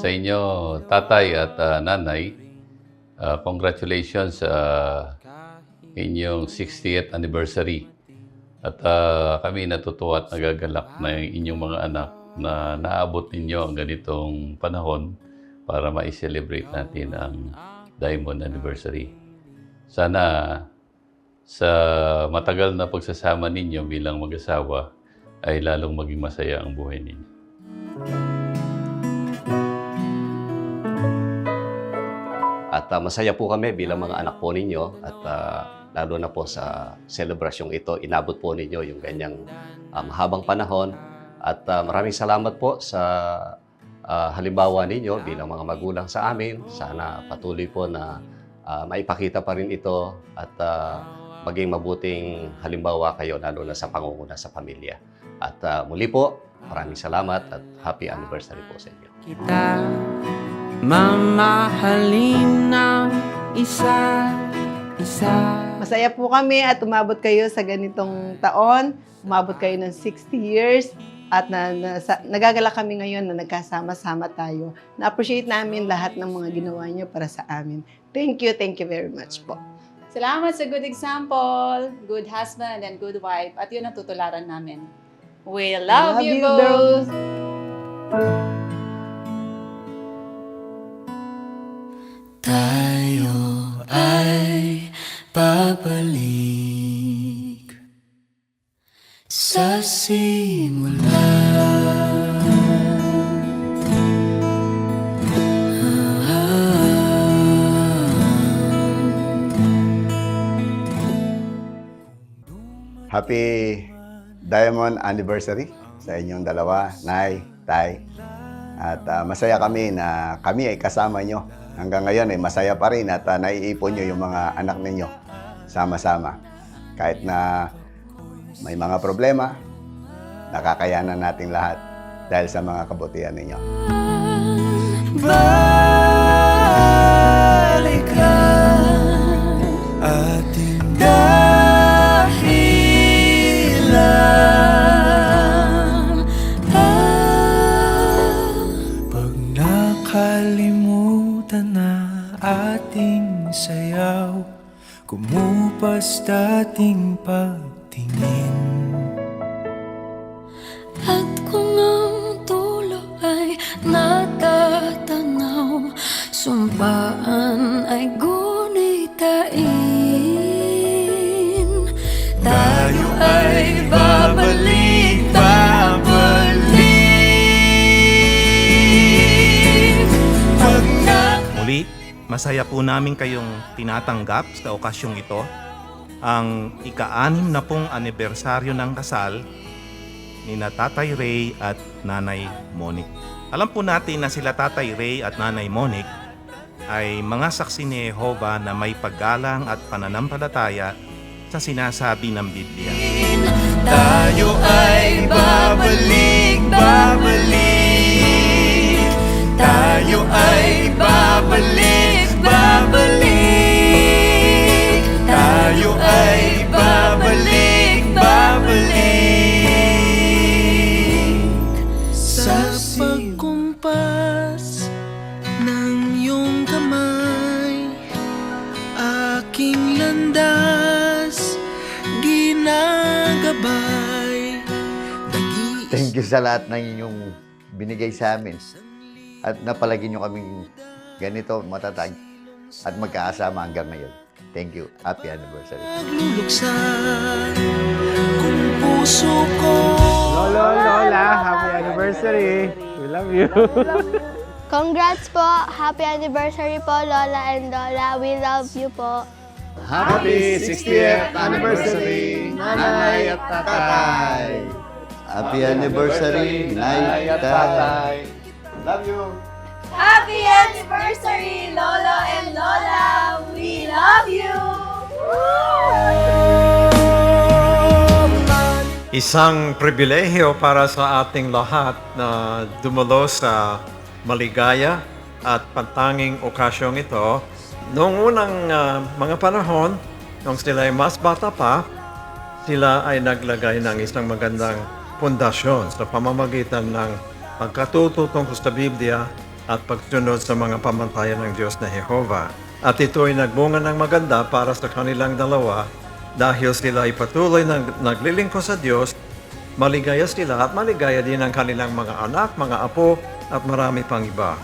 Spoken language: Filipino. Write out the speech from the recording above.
Sa inyo, tatay at nanay, congratulations sa inyong 60th anniversary. At kami natutuwa at nagagalak na yung inyong mga anak na naabot ninyo ang ganitong panahon para ma-celebrate natin ang Diamond Anniversary. Sana sa matagal na pagsasama ninyo bilang mag-asawa ay lalong maging masaya ang buhay ninyo. At masaya po kami bilang mga anak po ninyo at lalo na po sa selebrasyong ito, inabot po ninyo yung ganyang mahabang panahon. At maraming salamat po sa halimbawa ninyo bilang mga magulang sa amin. Sana patuloy po na maipakita pa rin ito at maging mabuting halimbawa kayo lalo na sa pangunguna sa pamilya. At muli po, maraming salamat at happy anniversary po sa inyo. Kita mamahalin ng isa. Masaya po kami at umabot kayo sa ganitong taon. Umabot kayo ng 60 years at nagagalak kami ngayon na nagkasama-sama tayo. Na-appreciate namin lahat ng mga ginawa niyo para sa amin. Thank you very much po. Salamat sa good example, good husband and good wife. At yun ang tutularan namin. We love you both! Tayo ay babalik sa simula. Happy Diamond Anniversary sa inyong dalawa, Nay, Tay. At masaya kami na kami ay kasama nyo. Hanggang ngayon ay masaya pa rin at naiipon nyo yung mga anak ninyo sama-sama. Kahit na may mga problema, nakakayanan natin lahat dahil sa mga kabutihan ninyo. Balikan ating dahilan. Pag nakalimutan na ating sayaw, kumupas dating pagtingin. At kung ang dulo ay natatanaw, sumpaan ay gunitain. Tayo ay babalik. Muli, masaya po namin kayong tinatanggap sa okasyong ito, ang ika-6 na pong anibersaryo ng kasal ni na Tatay Ray at Nanay Monique. Alam po natin na sila Tatay Ray at Nanay Monique ay mga saksi ni Jehovah na may paggalang at pananampalataya sa sinasabi ng Biblia. Tayo ay babalik. Tayo ay babalik. Tayo ay babalik. Sa pagkumpas ng iyong kamay, aking landas ginagabay. Thank you sa lahat ng inyong binigay sa amin. At napalagi nyo kaming ganito matatag at magkakasama hanggang ngayon. Thank you. Happy anniversary. Nagluluksan kung puso ko. Lola, happy anniversary. We love you. Congrats po! Happy anniversary po, Lola and Lola. We love you po. Happy 60th Anniversary, Nanay at Tatay! Happy anniversary, Nay, Tay. Love you! Happy anniversary, Lolo and Lola! We love you! Isang pribilehyo para sa ating lahat na dumalo sa maligaya at pantanging okasyong ito. Noong unang mga panahon, nung sila ay mas bata pa, sila ay naglagay ng isang magandang pundasyon sa pamamagitan ng pagkatuto tungkol sa Biblia at pagsunod sa mga pamantayan ng Diyos na Jehovah. At ito ay nagbunga ng maganda para sa kanilang dalawa dahil sila ay patuloy na naglilingkod sa Diyos, maligaya sila at maligaya din ang kanilang mga anak, mga apo at marami pang iba.